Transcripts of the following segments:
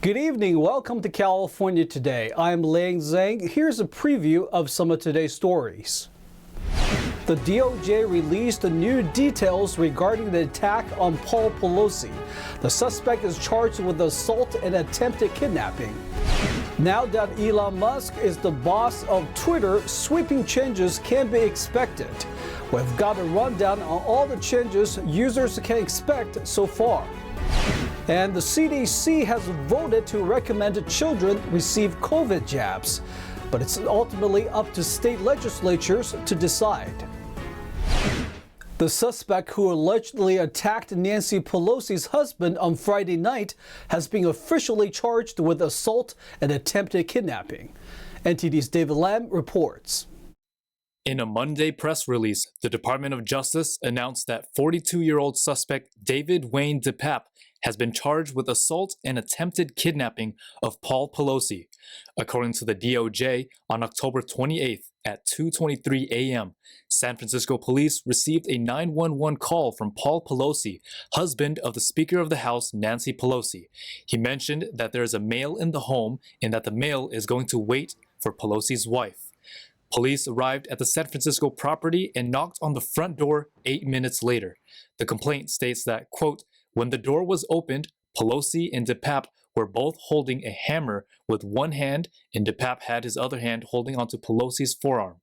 Good evening. Welcome to California Today. I'm Liang Zhang. Here's a preview of some of today's stories. The DOJ released the new details regarding the attack on Paul Pelosi. The suspect is charged with assault and attempted kidnapping. Now that Elon Musk is the boss of Twitter, sweeping changes can be expected. We've got a rundown on all the changes users can expect so far. And the CDC has voted to recommend children receive COVID jabs, but it's ultimately up to state legislatures to decide. The suspect who allegedly attacked Nancy Pelosi's husband on Friday night has been officially charged with assault and attempted kidnapping. NTD's David Lam reports. In a Monday press release, the Department of Justice announced that 42-year-old suspect David Wayne DePape has been charged with assault and attempted kidnapping of Paul Pelosi. According to the DOJ, on October 28th at 2:23 a.m., San Francisco police received a 911 call from Paul Pelosi, husband of the Speaker of the House, Nancy Pelosi. He mentioned that there is a male in the home and that the male is going to wait for Pelosi's wife. Police arrived at the San Francisco property and knocked on the front door 8 minutes later. The complaint states that, quote, when the door was opened, Pelosi and DePape were both holding a hammer with one hand, and DePape had his other hand holding onto Pelosi's forearm.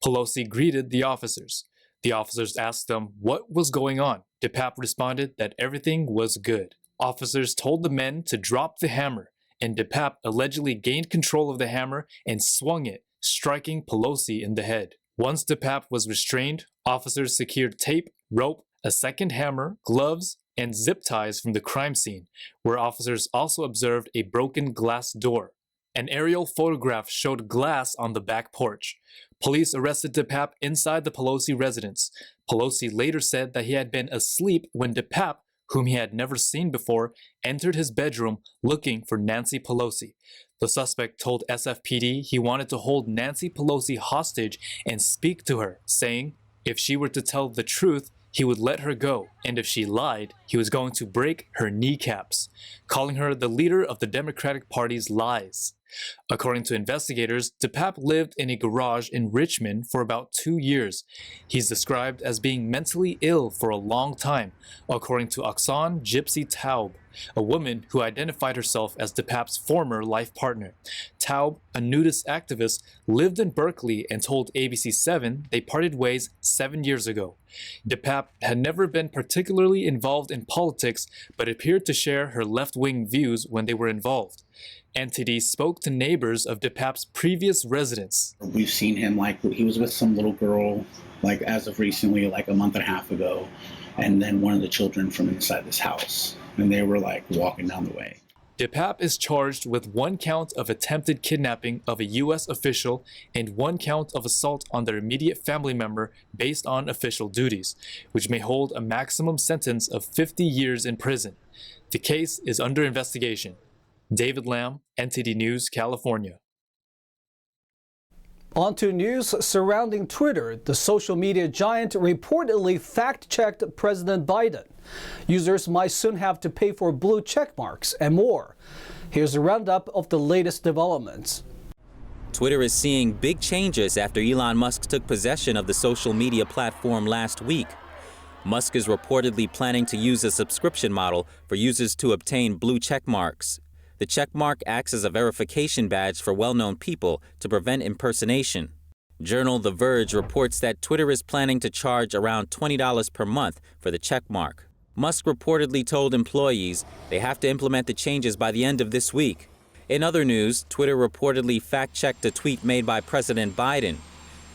Pelosi greeted the officers. The officers asked them what was going on. DePape responded that everything was good. Officers told the men to drop the hammer, and DePape allegedly gained control of the hammer and swung it, striking Pelosi in the head. Once DePape was restrained, officers secured tape, rope, a second hammer, gloves, and zip ties from the crime scene, where officers also observed a broken glass door. An aerial photograph showed glass on the back porch. Police arrested DePape inside the Pelosi residence. Pelosi later said that he had been asleep when DePape, whom he had never seen before, entered his bedroom looking for Nancy Pelosi. The suspect told SFPD he wanted to hold Nancy Pelosi hostage and speak to her, saying if she were to tell the truth, he would let her go, and if she lied, he was going to break her kneecaps, calling her the leader of the Democratic Party's lies. According to investigators, DePape lived in a garage in Richmond for about 2 years. He's described as being mentally ill for a long time, according to Oksana Gypsy Taub, a woman who identified herself as DePape's former life partner. Taub, a nudist activist, lived in Berkeley and told ABC7 they parted ways 7 years ago. DePape had never been particularly involved in politics, but appeared to share her left-wing views when they were involved. NTD spoke to neighbors of DePape's previous residence. We've seen him, he was with some little girl, as of recently, a month and a half ago, and then one of the children from inside this house, and they were, walking down the way. DePape is charged with 1 count of attempted kidnapping of a U.S. official and 1 count of assault on their immediate family member based on official duties, which may hold a maximum sentence of 50 years in prison. The case is under investigation. David Lam, NTD News, California. On to news surrounding Twitter. The social media giant reportedly fact-checked President Biden. Users might soon have to pay for blue check marks and more. Here's a roundup of the latest developments. Twitter is seeing big changes after Elon Musk took possession of the social media platform last week. Musk is reportedly planning to use a subscription model for users to obtain blue check marks. The checkmark acts as a verification badge for well-known people to prevent impersonation. Journal The Verge reports that Twitter is planning to charge around $20 per month for the checkmark. Musk reportedly told employees they have to implement the changes by the end of this week. In other news, Twitter reportedly fact-checked a tweet made by President Biden.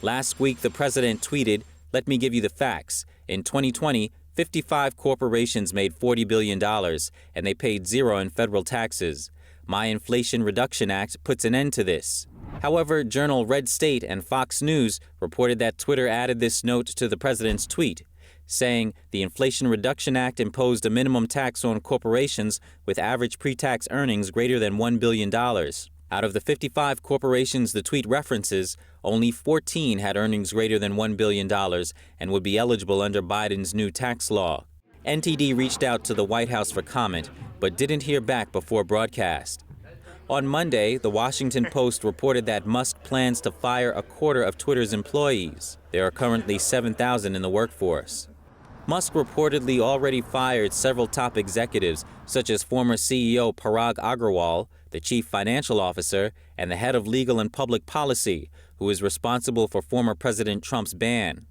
Last week, the president tweeted, "Let me give you the facts. In 2020, 55 corporations made $40 billion, and they paid zero in federal taxes. My Inflation Reduction Act puts an end to this." However, Journal Red State and Fox News reported that Twitter added this note to the president's tweet, saying the Inflation Reduction Act imposed a minimum tax on corporations with average pre-tax earnings greater than $1 billion. Out of the 55 corporations the tweet references, only 14 had earnings greater than $1 billion and would be eligible under Biden's new tax law. NTD reached out to the White House for comment, but didn't hear back before broadcast. On Monday, the Washington Post reported that Musk plans to fire a quarter of Twitter's employees. There are currently 7,000 in the workforce. Musk reportedly already fired several top executives, such as former CEO Parag Agrawal, the chief financial officer, and the head of legal and public policy, who is responsible for former President Trump's ban.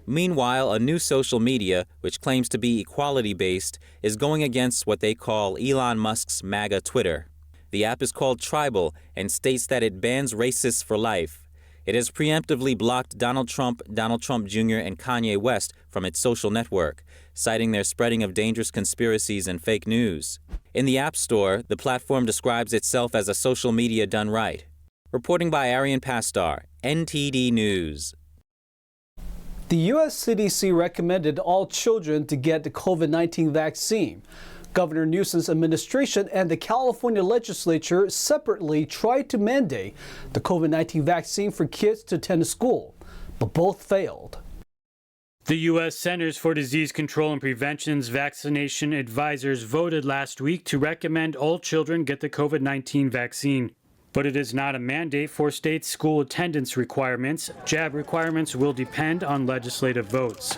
Meanwhile, a new social media, which claims to be equality-based, is going against what they call Elon Musk's MAGA Twitter. The app is called Tribal and states that it bans racists for life. It has preemptively blocked Donald Trump Jr., and Kanye West from its social network, citing their spreading of dangerous conspiracies and fake news. In the App Store, the platform describes itself as a social media done right. Reporting by Arian Pastar, NTD News. The U.S. CDC recommended all children to get the COVID-19 vaccine. Governor Newsom's administration and the California legislature separately tried to mandate the COVID-19 vaccine for kids to attend school, but both failed. The U.S. Centers for Disease Control and Prevention's vaccination advisors voted last week to recommend all children get the COVID-19 vaccine. But it is not a mandate for state school attendance requirements. Jab requirements will depend on legislative votes.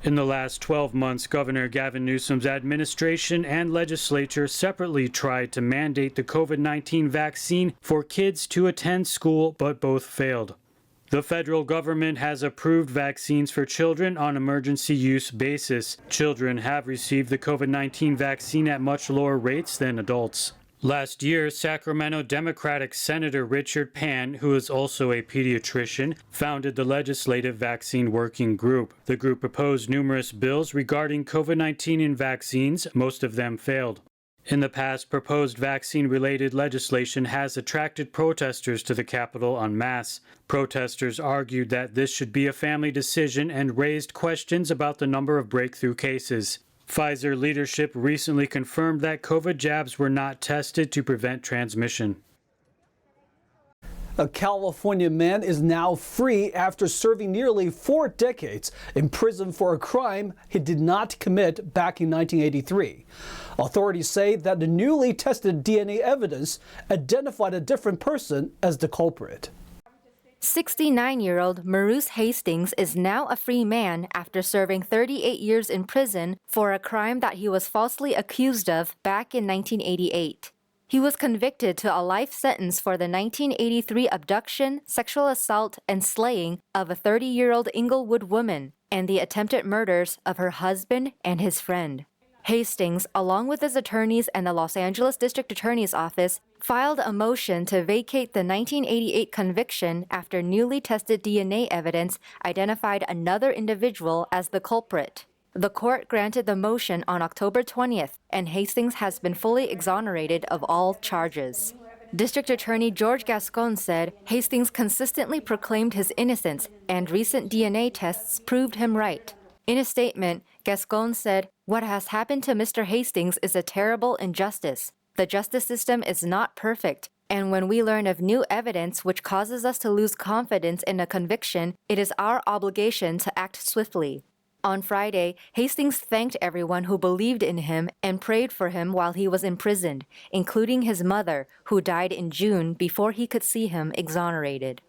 In the last 12 months, Governor Gavin Newsom's administration and legislature separately tried to mandate the COVID-19 vaccine for kids to attend school, but both failed. The federal government has approved vaccines for children on emergency use basis. Children have received the COVID-19 vaccine at much lower rates than adults. Last year, Sacramento Democratic Senator Richard Pan, who is also a pediatrician, founded the Legislative Vaccine Working Group. The group proposed numerous bills regarding COVID-19 and vaccines. Most of them failed. In the past, proposed vaccine-related legislation has attracted protesters to the Capitol en masse. Protesters argued that this should be a family decision and raised questions about the number of breakthrough cases. Pfizer leadership recently confirmed that COVID jabs were not tested to prevent transmission. A California man is now free after serving nearly 4 decades in prison for a crime he did not commit back in 1983. Authorities say that the newly tested DNA evidence identified a different person as the culprit. 69-year-old Maurice Hastings is now a free man after serving 38 years in prison for a crime that he was falsely accused of back in 1988. He was convicted to a life sentence for the 1983 abduction, sexual assault, and slaying of a 30-year-old Inglewood woman and the attempted murders of her husband and his friend. Hastings, along with his attorneys and the Los Angeles District Attorney's Office, filed a motion to vacate the 1988 conviction after newly tested DNA evidence identified another individual as the culprit. The court granted the motion on October 20th, and Hastings has been fully exonerated of all charges. District Attorney George Gascon said Hastings consistently proclaimed his innocence, and recent DNA tests proved him right. In a statement, Gascon said, "What has happened to Mr. Hastings is a terrible injustice. The justice system is not perfect, and when we learn of new evidence which causes us to lose confidence in a conviction, it is our obligation to act swiftly." On Friday, Hastings thanked everyone who believed in him and prayed for him while he was imprisoned, including his mother, who died in June before he could see him exonerated.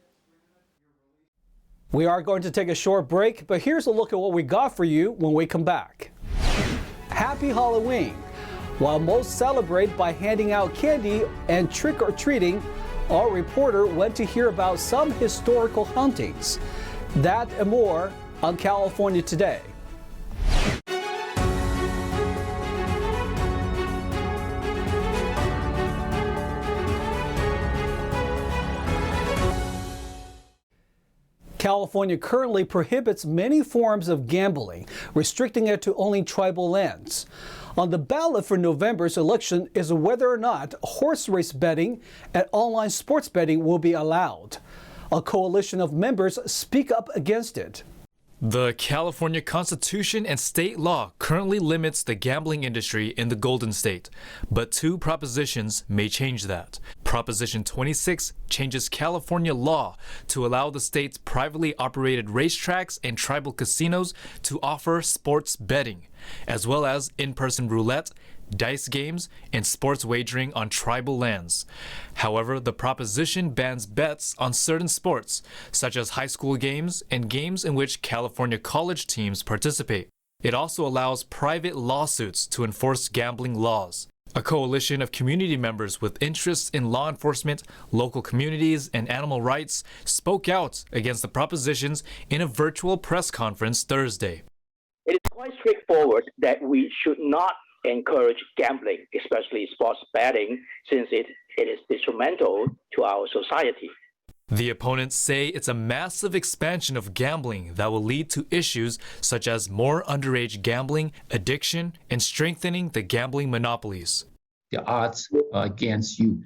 We are going to take a short break, but here's a look at what we got for you when we come back. Happy Halloween! While most celebrate by handing out candy and trick-or-treating, our reporter went to hear about some historical hauntings. That and more on California Today. California currently prohibits many forms of gambling, restricting it to only tribal lands. On the ballot for November's election is whether or not horse race betting and online sports betting will be allowed. A coalition of members speak up against it. The California Constitution and state law currently limits the gambling industry in the Golden State, but 2 propositions may change that. Proposition 26 changes California law to allow the state's privately operated racetracks and tribal casinos to offer sports betting, as well as in-person roulette, dice games, and sports wagering on tribal lands. However, the proposition bans bets on certain sports, such as high school games and games in which California college teams participate. It also allows private lawsuits to enforce gambling laws. A coalition of community members with interests in law enforcement, local communities, and animal rights spoke out against the propositions in a virtual press conference Thursday. It is quite straightforward that we should not encourage gambling, especially sports betting, since it is detrimental to our society. The opponents say it's a massive expansion of gambling that will lead to issues such as more underage gambling, addiction, and strengthening the gambling monopolies. The odds are against you.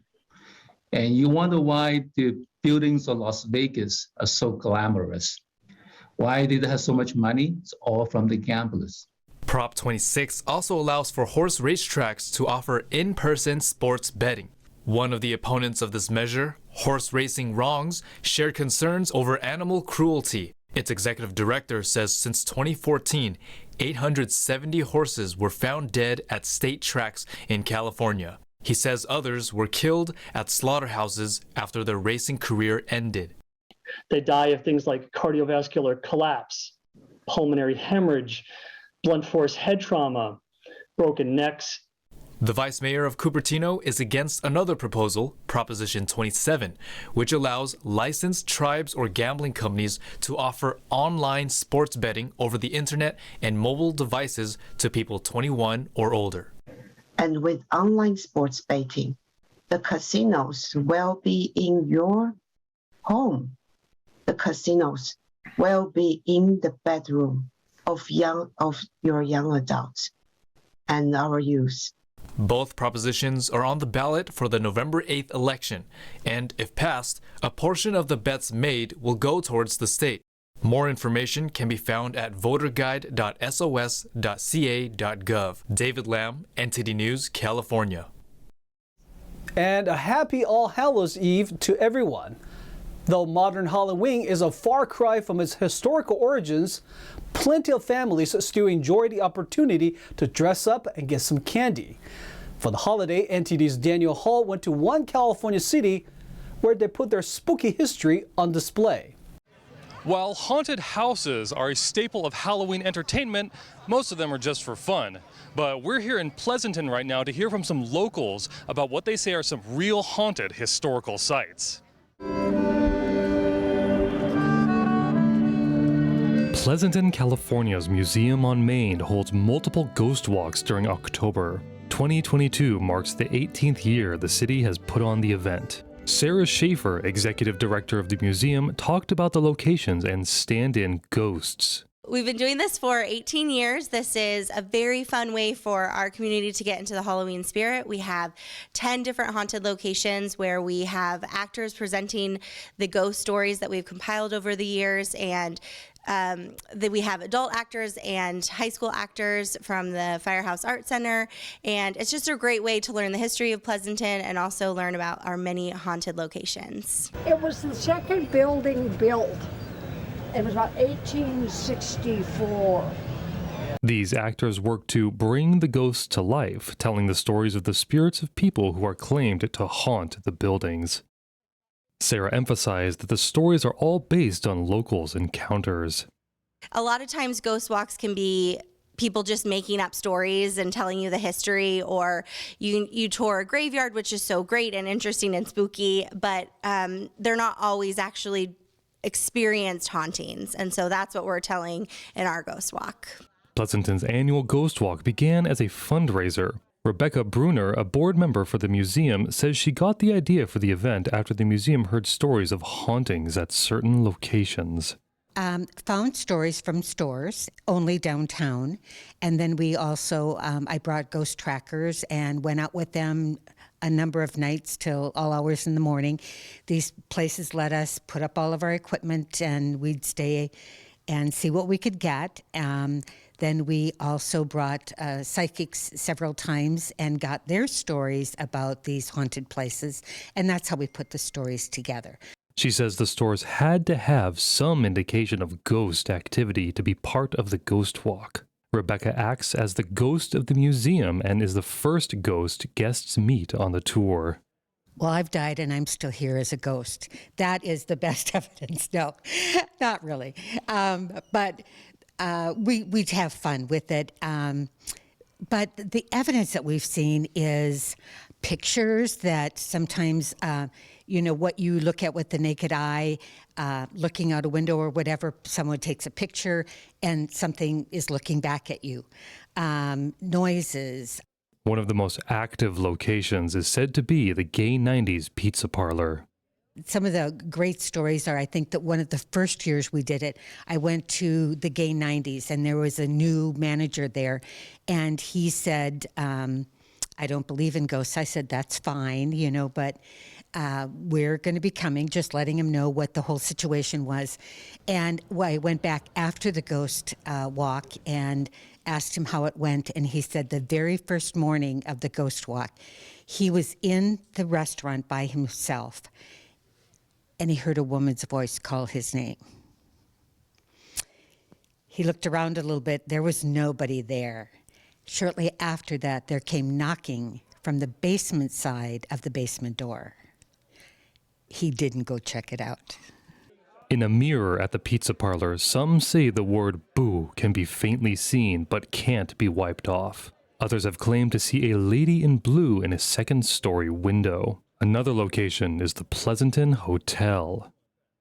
And you wonder why the buildings of Las Vegas are so glamorous. Why did they have so much money? It's all from the gamblers. Prop 26 also allows for horse racetracks to offer in-person sports betting. One of the opponents of this measure, Horse Racing Wrongs, shared concerns over animal cruelty. Its executive director says since 2014, 870 horses were found dead at state tracks in California. He says others were killed at slaughterhouses after their racing career ended. They die of things like cardiovascular collapse, pulmonary hemorrhage, blunt force head trauma, broken necks. The vice mayor of Cupertino is against another proposal, Proposition 27, which allows licensed tribes or gambling companies to offer online sports betting over the internet and mobile devices to people 21 or older. And with online sports betting, the casinos will be in your home. The casinos will be in the bedroom of your young adults and our youth. Both propositions are on the ballot for the November 8th election, and if passed, a portion of the bets made will go towards the state. More information can be found at voterguide.sos.ca.gov. David Lamb, NTD News, California. And a happy All Hallows Eve to everyone. Though modern Halloween is a far cry from its historical origins, plenty of families still enjoy the opportunity to dress up and get some candy. For the holiday, NTD's Daniel Hall went to one California city where they put their spooky history on display. While haunted houses are a staple of Halloween entertainment, most of them are just for fun. But we're here in Pleasanton right now to hear from some locals about what they say are some real haunted historical sites. Pleasanton, California's Museum on Main holds multiple ghost walks during October. 2022 marks the 18th year the city has put on the event. Sarah Schaefer, executive director of the museum, talked about the locations and stand-in ghosts. We've been doing this for 18 years. This is a very fun way for our community to get into the Halloween spirit. We have 10 different haunted locations where we have actors presenting the ghost stories that we've compiled over the years, and that we have adult actors and high school actors from the Firehouse Art Center. And it's just a great way to learn the history of Pleasanton and also learn about our many haunted locations. It was the second building built. It was about 1864. These actors work to bring the ghosts to life, telling the stories of the spirits of people who are claimed to haunt the buildings. Sarah emphasized that the stories are all based on locals' encounters. A lot of times ghost walks can be people just making up stories and telling you the history, or you tour a graveyard, which is so great and interesting and spooky, but they're not always actually experienced hauntings. And so that's what we're telling in our ghost walk. Pleasanton's annual ghost walk began as a fundraiser. Rebecca Bruner, a board member for the museum, says she got the idea for the event after the museum heard stories of hauntings at certain locations. Found stories from stores, only downtown. And then we also, I brought ghost trackers and went out with them a number of nights till all hours in the morning. These places let us put up all of our equipment and we'd stay and see what we could get. Then we also brought psychics several times and got their stories about these haunted places. And that's how we put the stories together. She says the stores had to have some indication of ghost activity to be part of the ghost walk. Rebecca acts as the ghost of the museum and is the first ghost guests meet on the tour. Well, I've died and I'm still here as a ghost. That is the best evidence. No, not really. But we'd have fun with it. But the evidence that we've seen is pictures that sometimes, what you look at with the naked eye, looking out a window or whatever, someone takes a picture and something is looking back at you. Noises. One of the most active locations is said to be the Gay 90s Pizza Parlor. Some of the great stories are, I think that one of the first years we did it, I went to the Gay 90s and there was a new manager there and he said, I don't believe in ghosts. I said, that's fine, but we're going to be coming, just letting him know what the whole situation was. And I went back after the ghost walk and asked him how it went. And he said the very first morning of the ghost walk, he was in the restaurant by himself and he heard a woman's voice call his name. He looked around a little bit. There was nobody there. Shortly after that, there came knocking from the basement side of the basement door. He didn't go check it out. In a mirror at the pizza parlor, some say the word boo can be faintly seen but can't be wiped off. Others have claimed to see a lady in blue in a second-story window. Another location is the Pleasanton Hotel.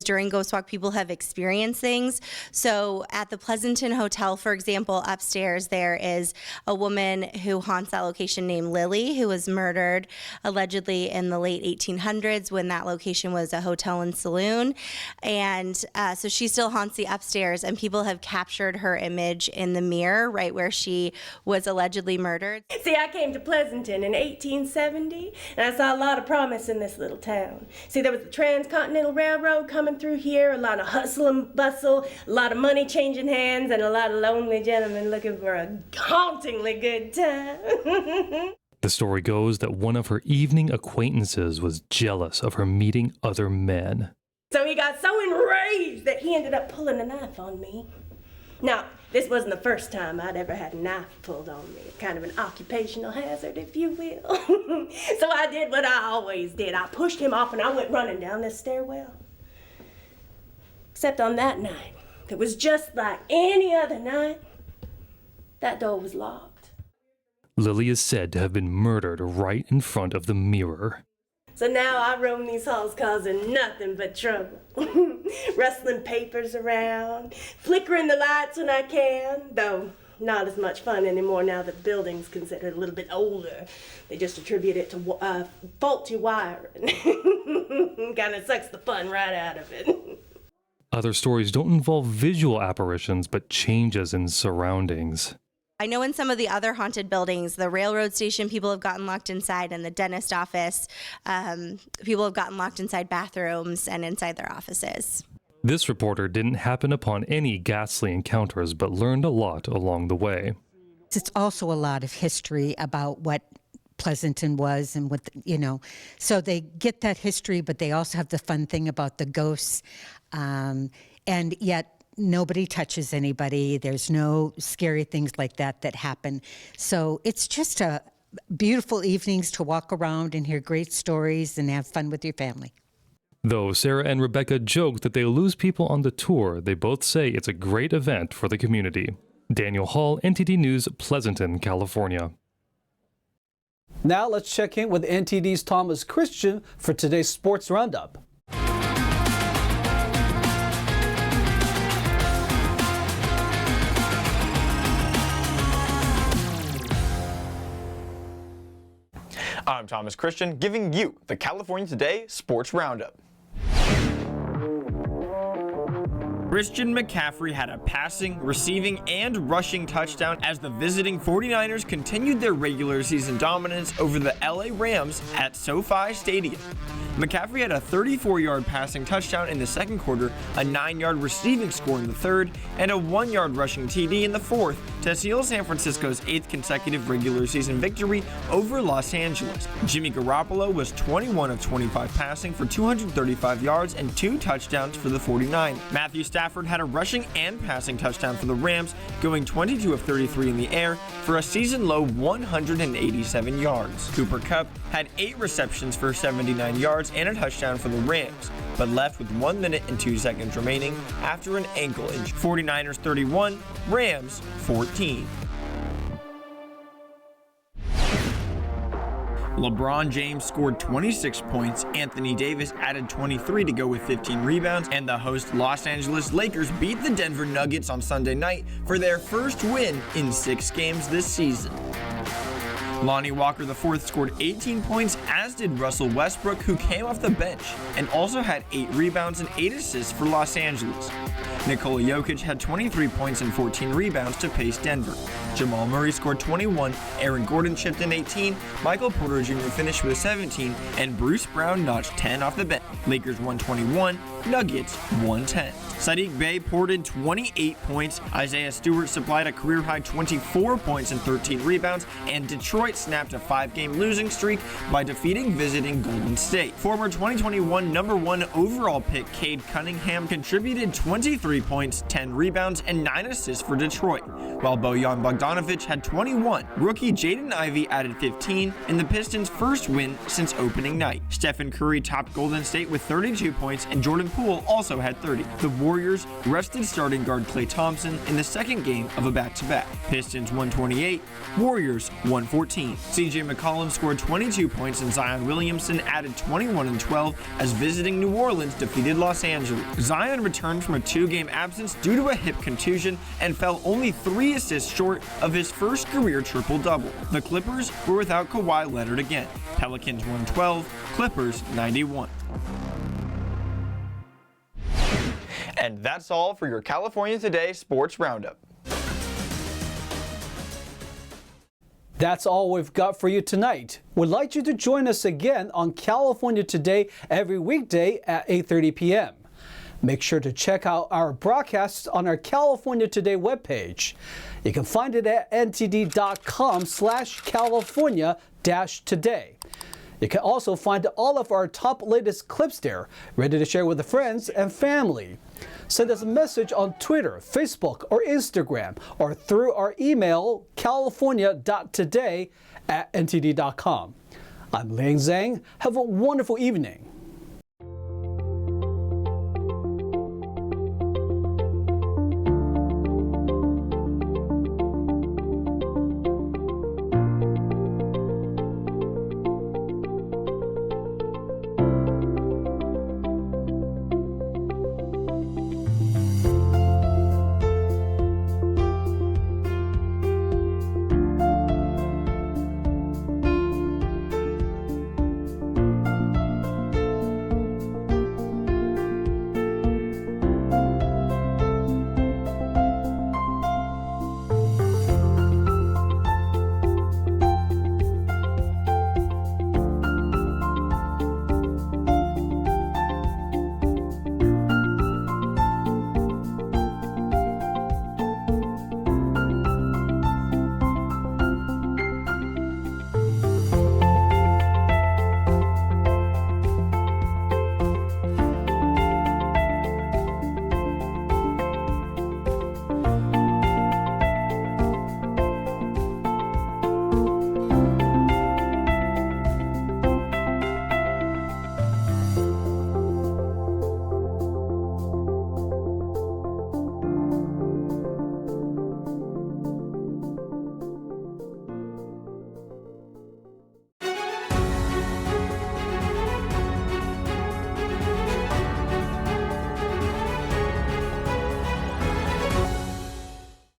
During Ghost Walk, people have experienced things. So at the Pleasanton Hotel, for example, upstairs there is a woman who haunts that location named Lily, who was murdered allegedly in the late 1800s when that location was a hotel and saloon. And so she still haunts the upstairs, and people have captured her image in the mirror right where she was allegedly murdered. See, I came to Pleasanton in 1870, and I saw a lot of promise in this little town. See, there was the Transcontinental Railroad coming through here, a lot of hustle and bustle, a lot of money changing hands, and a lot of lonely gentlemen looking for a hauntingly good time. The story goes that one of her evening acquaintances was jealous of her meeting other men. So he got so enraged that he ended up pulling a knife on me. Now, this wasn't the first time I'd ever had a knife pulled on me. Kind of an occupational hazard, if you will. So I did what I always did. I pushed him off and I went running down this stairwell. Except on that night, it was just like any other night. That door was locked. Lily is said to have been murdered right in front of the mirror. So now I roam these halls causing nothing but trouble. Rustling papers around, flickering the lights when I can, though not as much fun anymore now that the building's considered a little bit older. They just attribute it to faulty wiring. Kind of sucks the fun right out of it. Other stories don't involve visual apparitions, but changes in surroundings. I know in some of the other haunted buildings, the railroad station, people have gotten locked inside, and the dentist office, people have gotten locked inside bathrooms and inside their offices. This reporter didn't happen upon any ghastly encounters, but learned a lot along the way. It's also a lot of history about what Pleasanton was and what, so they get that history, but they also have the fun thing about the ghosts. And yet nobody touches anybody. There's no scary things like that happen. So it's just beautiful evenings to walk around and hear great stories and have fun with your family. Though Sarah and Rebecca joke that they lose people on the tour, they both say it's a great event for the community. Daniel Hall, NTD News, Pleasanton, California. Now let's check in with NTD's Thomas Christian for today's Sports Roundup. I'm Thomas Christian, giving you the California Today Sports Roundup. Christian McCaffrey had a passing, receiving, and rushing touchdown as the visiting 49ers continued their regular season dominance over the LA Rams at SoFi Stadium. McCaffrey had a 34-yard passing touchdown in the second quarter, a 9-yard receiving score in the third, and a 1-yard rushing TD in the fourth to seal San Francisco's 8th consecutive regular season victory over Los Angeles. Jimmy Garoppolo was 21 of 25 passing for 235 yards and 2 touchdowns for the 49ers. Matthew Stafford had a rushing and passing touchdown for the Rams, going 22 of 33 in the air for a season-low 187 yards. Cooper Kupp had 8 receptions for 79 yards and a touchdown for the Rams, but left with 1 minute and 2 seconds remaining after an ankle injury. 49ers 31, Rams 14. LeBron James scored 26 points, Anthony Davis added 23 to go with 15 rebounds, and the host Los Angeles Lakers beat the Denver Nuggets on Sunday night for their first win in 6 games this season. Lonnie Walker IV scored 18 points, as did Russell Westbrook, who came off the bench and also had 8 rebounds and 8 assists for Los Angeles. Nikola Jokic had 23 points and 14 rebounds to pace Denver. Jamal Murray scored 21, Aaron Gordon chipped in 18, Michael Porter Jr. finished with 17, and Bruce Brown notched 10 off the bench. Lakers 121, Nuggets 110. Sadiq Bey poured in 28 points, Isaiah Stewart supplied a career-high 24 points and 13 rebounds, and Detroit snapped a 5-game losing streak by defeating visiting Golden State. Former 2021 #1 overall pick Cade Cunningham contributed 23 points, 10 rebounds, and 9 assists for Detroit, while Bojan Bogdanovic had 21. Rookie Jaden Ivey added 15 in the Pistons' first win since opening night. Stephen Curry topped Golden State with 32 points, and Jordan Poole also had 30. The Warriors rested starting guard Klay Thompson in the second game of a back-to-back. Pistons 128, Warriors 114. CJ McCollum scored 22 points, and Zion Williamson added 21 and 12 as visiting New Orleans defeated Los Angeles. Zion returned from a 2-game absence due to a hip contusion and fell only 3 assists short of his first career triple-double. The Clippers were without Kawhi Leonard again. Pelicans 112, Clippers 91. And that's all for your California Today Sports Roundup. That's all we've got for you tonight. We'd like you to join us again on California Today every weekday at 8:30 p.m. Make sure to check out our broadcasts on our California Today webpage. You can find it at ntd.com/California-today. You can also find all of our top latest clips there, ready to share with the friends and family. Send us a message on Twitter, Facebook, or Instagram, or through our email, california.today@ntd.com. I'm Liang Zhang. Have a wonderful evening.